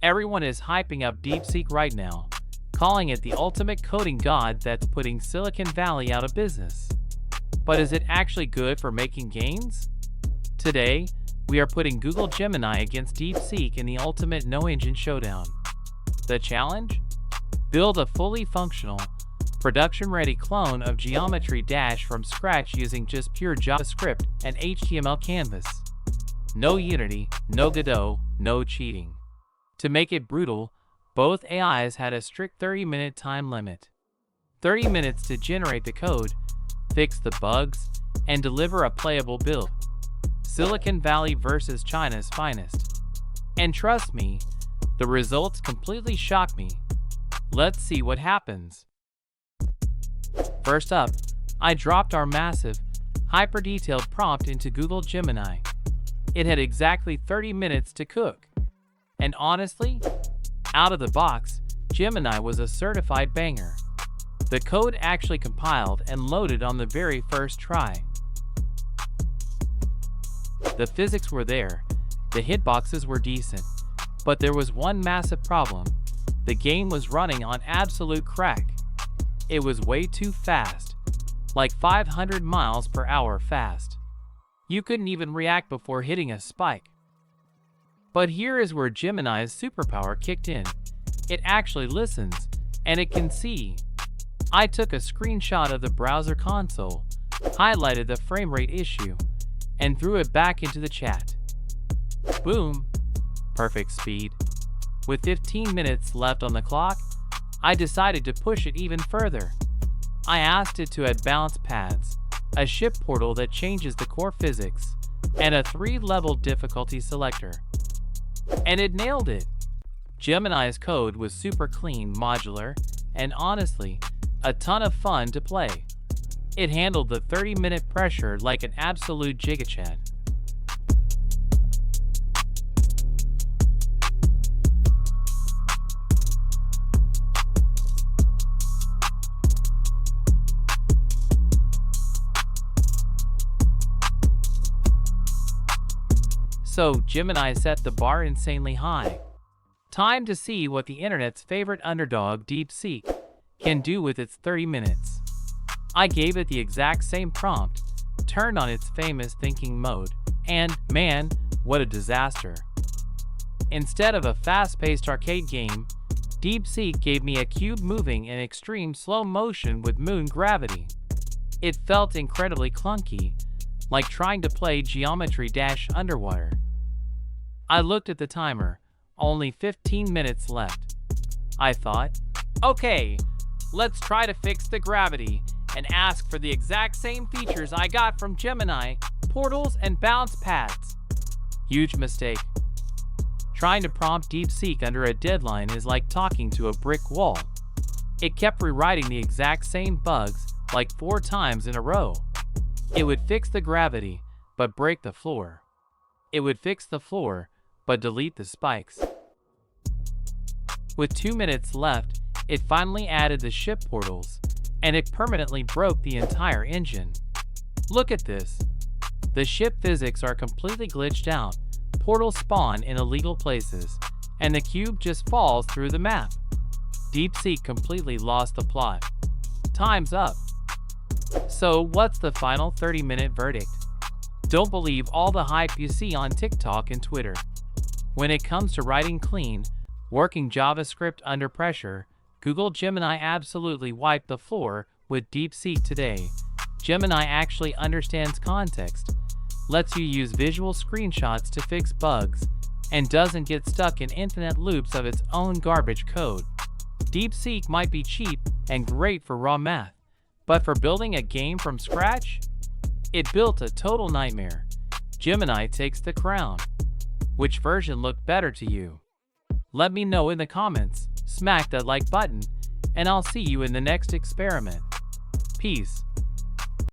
Everyone is hyping up DeepSeek right now, calling it the ultimate coding god that's putting Silicon Valley out of business. But is it actually good for making gains? Today, we are putting Google Gemini against DeepSeek in the ultimate no-engine showdown. The challenge? Build a fully functional, production-ready clone of Geometry Dash from scratch using just pure JavaScript and HTML canvas. No Unity, no Godot, no cheating. To make it brutal, both AIs had a strict 30-minute time limit. 30 minutes to generate the code, fix the bugs, and deliver a playable build. Silicon Valley versus China's finest. And trust me, the results completely shock me. Let's see what happens. First up, I dropped our massive, hyper-detailed prompt into Google Gemini. It had exactly 30 minutes to cook. And honestly, out of the box, Gemini was a certified banger. The code actually compiled and loaded on the very first try. The physics were there, the hitboxes were decent, but there was one massive problem. The game was running on absolute crack. It was way too fast, like 500 miles per hour fast. You couldn't even react before hitting a spike. But here is where Gemini's superpower kicked in. It actually listens, and it can see. I took a screenshot of the browser console, highlighted the frame rate issue, and threw it back into the chat. Boom! Perfect speed. With 15 minutes left on the clock, I decided to push it even further. I asked it to add bounce pads, a ship portal that changes the core physics, and a 3-level difficulty selector. And it nailed it! Gemini's code was super clean, modular, and honestly, a ton of fun to play. It handled the 30-minute pressure like an absolute gigachad. So Gemini set the bar insanely high. Time to see what the internet's favorite underdog, DeepSeek, can do with its 30 minutes. I gave it the exact same prompt, turned on its famous thinking mode, and man, what a disaster. Instead of a fast-paced arcade game, DeepSeek gave me a cube moving in extreme slow motion with moon gravity. It felt incredibly clunky, like trying to play Geometry Dash underwater. I looked at the timer, only 15 minutes left. I thought, okay, let's try to fix the gravity and ask for the exact same features I got from Gemini, portals and bounce pads. Huge mistake. Trying to prompt DeepSeek under a deadline is like talking to a brick wall. It kept rewriting the exact same bugs like 4 times in a row. It would fix the gravity, but break the floor. It would fix the floor, but delete the spikes. With 2 minutes left, it finally added the ship portals, and it permanently broke the entire engine. Look at this. The ship physics are completely glitched out, portals spawn in illegal places, and the cube just falls through the map. DeepSeek completely lost the plot. Time's up. So what's the final 30-minute verdict? Don't believe all the hype you see on TikTok and Twitter. When it comes to writing clean, working JavaScript under pressure, Google Gemini absolutely wiped the floor with DeepSeek today. Gemini actually understands context, lets you use visual screenshots to fix bugs, and doesn't get stuck in infinite loops of its own garbage code. DeepSeek might be cheap and great for raw math, but for building a game from scratch? It built a total nightmare. Gemini takes the crown. Which version looked better to you? Let me know in the comments, smack that like button, and I'll see you in the next experiment. Peace.